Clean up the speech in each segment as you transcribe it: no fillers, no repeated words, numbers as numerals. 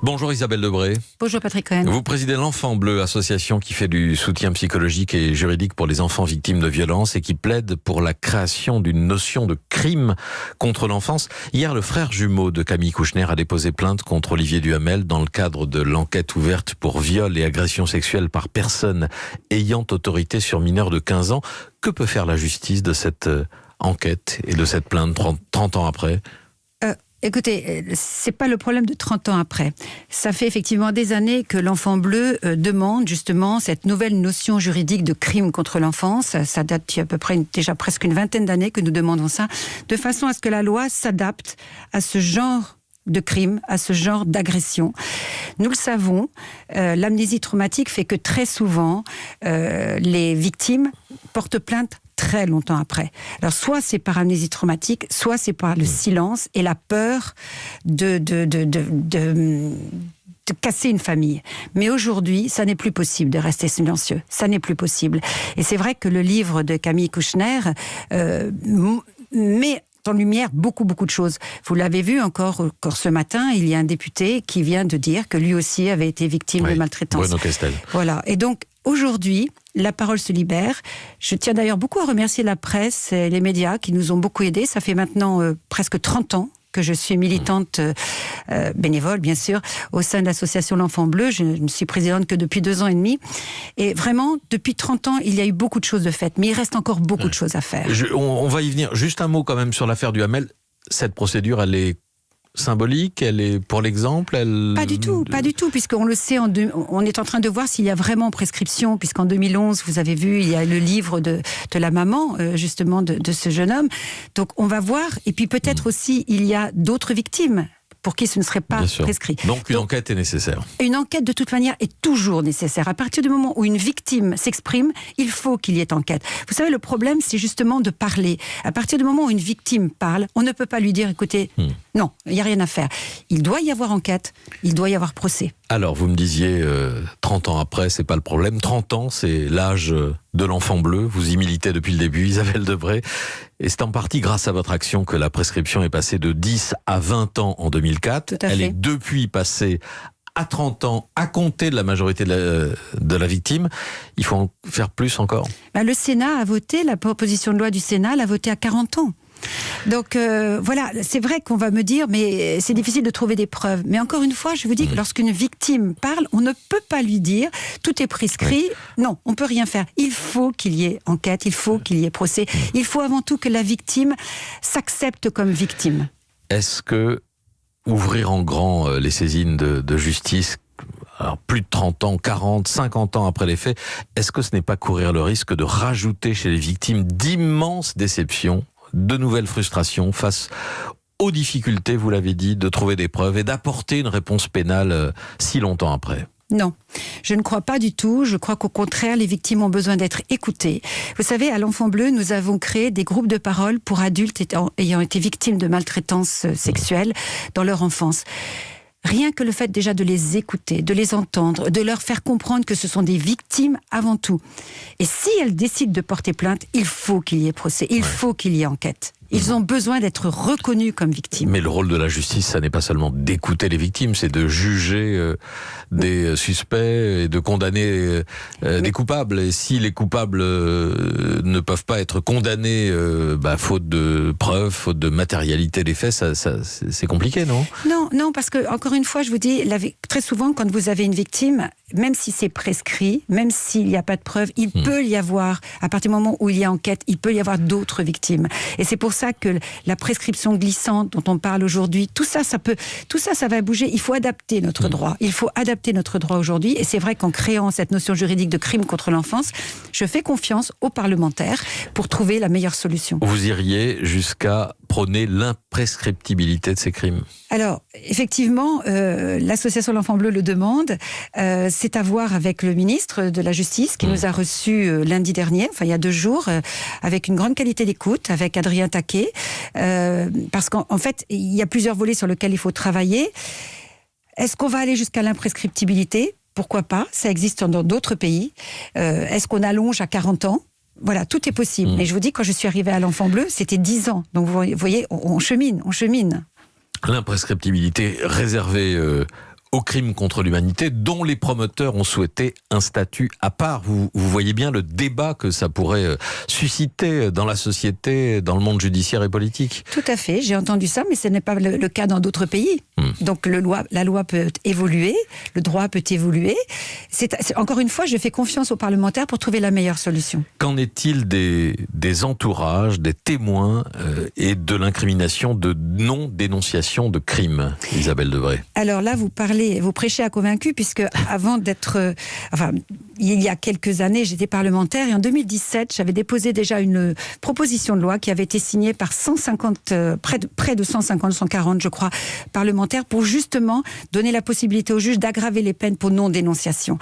Bonjour Isabelle Debré. Bonjour Patrick Cohen. Vous présidez l'Enfant Bleu, association qui fait du soutien psychologique et juridique pour les enfants victimes de violences et qui plaide pour la création d'une notion de crime contre l'enfance. Hier, le frère jumeau de Camille Kouchner a déposé plainte contre Olivier Duhamel dans le cadre de l'enquête ouverte pour viol et agression sexuelle par personne ayant autorité sur mineur de 15 ans. Que peut faire la justice de cette enquête et de cette plainte 30 ans après ? Écoutez, c'est pas le problème de 30 ans après. Ça fait effectivement des années que l'Enfant Bleu demande justement cette nouvelle notion juridique de crime contre l'enfance. Ça date d'il y a à peu près déjà presque une vingtaine d'années que nous demandons ça, de façon à ce que la loi s'adapte à ce genre de crime, à ce genre d'agression. Nous le savons, l'amnésie traumatique fait que très souvent, les victimes portent plainte très longtemps après. Alors soit c'est par amnésie traumatique, soit c'est par le silence et la peur de casser une famille. Mais aujourd'hui, ça n'est plus possible de rester silencieux. Ça n'est plus possible. Et c'est vrai que le livre de Camille Kouchner met en lumière beaucoup de choses. Vous l'avez vu encore ce matin, il y a un député qui vient de dire que lui aussi avait été victime de maltraitance. Bruno Castel. Voilà. Et donc, aujourd'hui, la parole se libère. Je tiens d'ailleurs beaucoup à remercier la presse et les médias qui nous ont beaucoup aidés. Ça fait maintenant presque 30 ans que je suis militante bénévole, bien sûr, au sein de l'association L'Enfant Bleu. Je ne suis présidente que depuis 2 ans et demi. Et vraiment, depuis 30 ans, il y a eu beaucoup de choses de faites. Mais il reste encore beaucoup de choses à faire. On va y venir. Juste un mot quand même sur l'affaire Duhamel. Cette procédure, elle est symbolique, elle est pour l'exemple, Pas du tout, puisqu'on le sait, on est en train de voir s'il y a vraiment prescription, puisqu'en 2011, vous avez vu, il y a le livre de la maman, justement, de ce jeune homme. Donc on va voir, et puis peut-être aussi, il y a d'autres victimes pour qui ce ne serait pas prescrit. Donc une enquête est nécessaire. Une enquête, de toute manière, est toujours nécessaire. À partir du moment où une victime s'exprime, il faut qu'il y ait enquête. Vous savez, le problème, c'est justement de parler. À partir du moment où une victime parle, on ne peut pas lui dire, écoutez, non, il n'y a rien à faire. Il doit y avoir enquête, il doit y avoir procès. Alors, vous me disiez, 30 ans après, c'est pas le problème. 30 ans, c'est l'âge de l'Enfant Bleu. Vous y militez depuis le début, Isabelle Debré. Et c'est en partie grâce à votre action que la prescription est passée de 10 à 20 ans en 2004. Elle est depuis passée à 30 ans, à compter de la majorité de la victime. Il faut en faire plus encore. Le Sénat a voté, la proposition de loi du Sénat l'a voté à 40 ans. Donc voilà, c'est vrai qu'on va me dire, mais c'est difficile de trouver des preuves. Mais encore une fois, je vous dis que lorsqu'une victime parle, on ne peut pas lui dire, tout est prescrit. Non, on ne peut rien faire. Il faut qu'il y ait enquête, il faut qu'il y ait procès. Il faut avant tout que la victime s'accepte comme victime. Est-ce que ouvrir en grand les saisines de justice, alors plus de 30 ans, 40, 50 ans après les faits, est-ce que ce n'est pas courir le risque de rajouter chez les victimes d'immenses déceptions, de nouvelles frustrations face aux difficultés, vous l'avez dit, de trouver des preuves et d'apporter une réponse pénale si longtemps après ? Non, je ne crois pas du tout. Je crois qu'au contraire, les victimes ont besoin d'être écoutées. Vous savez, à l'Enfant Bleu, nous avons créé des groupes de parole pour adultes ayant été victimes de maltraitance sexuelle dans leur enfance. Rien que le fait déjà de les écouter, de les entendre, de leur faire comprendre que ce sont des victimes avant tout. Et si elles décident de porter plainte, il faut qu'il y ait procès, il faut qu'il y ait enquête. Ils ont besoin d'être reconnus comme victimes. Mais le rôle de la justice, ça n'est pas seulement d'écouter les victimes, c'est de juger des suspects et de condamner des coupables. Et si les coupables ne peuvent pas être condamnés, faute de preuves, faute de matérialité des faits, c'est compliqué, non ? Non, parce que, encore une fois, je vous dis, très souvent, quand vous avez une victime, même si c'est prescrit, même s'il n'y a pas de preuves, il peut y avoir, à partir du moment où il y a enquête, il peut y avoir d'autres victimes. Et c'est pour ça que la prescription glissante dont on parle aujourd'hui, tout ça, ça va bouger. Il faut adapter notre droit. Il faut adapter notre droit aujourd'hui. Et c'est vrai qu'en créant cette notion juridique de crime contre l'enfance, je fais confiance aux parlementaires pour trouver la meilleure solution. Vous iriez jusqu'à prôner l'imprescriptibilité de ces crimes ? Alors, effectivement, l'association L'Enfant Bleu le demande. C'est à voir avec le ministre de la Justice qui nous a reçus lundi dernier, il y a 2 jours, avec une grande qualité d'écoute, avec Adrien Taquet, parce qu'en fait, il y a plusieurs volets sur lesquels il faut travailler. Est-ce qu'on va aller jusqu'à l'imprescriptibilité ? Pourquoi pas ? Ça existe dans d'autres pays. Est-ce qu'on allonge à 40 ans ? Voilà, tout est possible. Mais je vous dis, quand je suis arrivée à l'Enfant Bleu, c'était 10 ans. Donc vous voyez, on chemine. L'imprescriptibilité réservée aux crimes contre l'humanité, dont les promoteurs ont souhaité un statut à part. Vous voyez bien le débat que ça pourrait susciter dans la société, dans le monde judiciaire et politique. Tout à fait, j'ai entendu ça, mais ce n'est pas le cas dans d'autres pays. Donc la loi peut évoluer, le droit peut évoluer. Encore une fois, je fais confiance aux parlementaires pour trouver la meilleure solution. Qu'en est-il des entourages, des témoins et de l'incrimination de non-dénonciation de crimes, Isabelle Debré? Alors là, vous prêchez à convaincu, puisque avant d'être... il y a quelques années, j'étais parlementaire et en 2017, j'avais déposé déjà une proposition de loi qui avait été signée par près de 140, je crois, parlementaires pour justement donner la possibilité aux juges d'aggraver les peines pour non-dénonciation.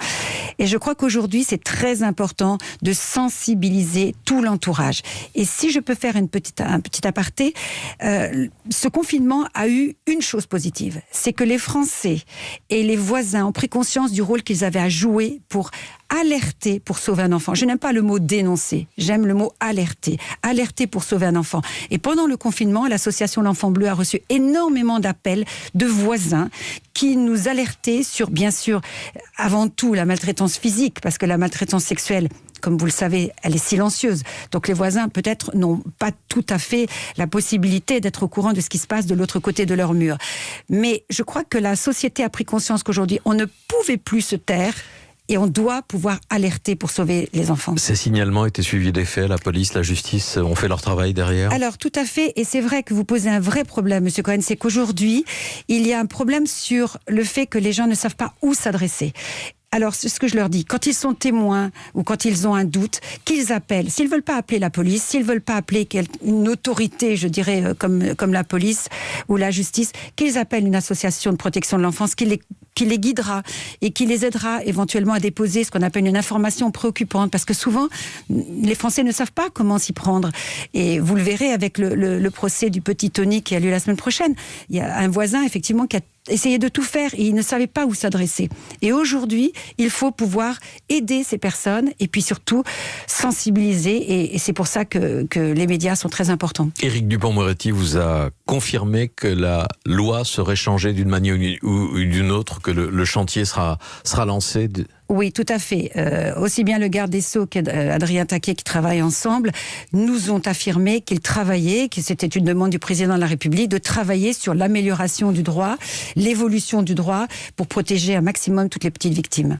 Et je crois qu'aujourd'hui, c'est très important de sensibiliser tout l'entourage. Et si je peux faire un petit aparté, ce confinement a eu une chose positive, c'est que les Français et les voisins ont pris conscience du rôle qu'ils avaient à jouer pour alerter pour sauver un enfant. Je n'aime pas le mot dénoncer, j'aime le mot alerter. Alerter pour sauver un enfant. Et pendant le confinement, l'association L'Enfant Bleu a reçu énormément d'appels de voisins qui nous alertaient sur, bien sûr, avant tout la maltraitance physique, parce que la maltraitance sexuelle, comme vous le savez, elle est silencieuse. Donc les voisins, peut-être, n'ont pas tout à fait la possibilité d'être au courant de ce qui se passe de l'autre côté de leur mur. Mais je crois que la société a pris conscience qu'aujourd'hui, on ne pouvait plus se taire et on doit pouvoir alerter pour sauver les enfants. Ces signalements étaient suivis d'effets, la police, la justice ont fait leur travail derrière? Alors tout à fait, et c'est vrai que vous posez un vrai problème, Monsieur Cohen, c'est qu'aujourd'hui, il y a un problème sur le fait que les gens ne savent pas où s'adresser. Alors, c'est ce que je leur dis. Quand ils sont témoins ou quand ils ont un doute, qu'ils appellent. S'ils ne veulent pas appeler la police, s'ils ne veulent pas appeler une autorité, je dirais, comme la police ou la justice, qu'ils appellent une association de protection de l'enfance qui les guidera et qui les aidera éventuellement à déposer ce qu'on appelle une information préoccupante. Parce que souvent, les Français ne savent pas comment s'y prendre. Et vous le verrez avec le procès du petit Tony qui a lieu la semaine prochaine. Il y a un voisin, effectivement, qui a essayé de tout faire et il ne savait pas où s'adresser. Et aujourd'hui, il faut pouvoir aider ces personnes et puis surtout sensibiliser. Et c'est pour ça que les médias sont très importants. Éric Dupond-Moretti vous a confirmé que la loi serait changée d'une manière ou d'une autre, que le chantier sera lancé. Oui, tout à fait. Aussi bien le garde des Sceaux qu'Adrien Taquet, qui travaillent ensemble, nous ont affirmé qu'ils travaillaient, que c'était une demande du président de la République, de travailler sur l'amélioration du droit, l'évolution du droit, pour protéger un maximum toutes les petites victimes.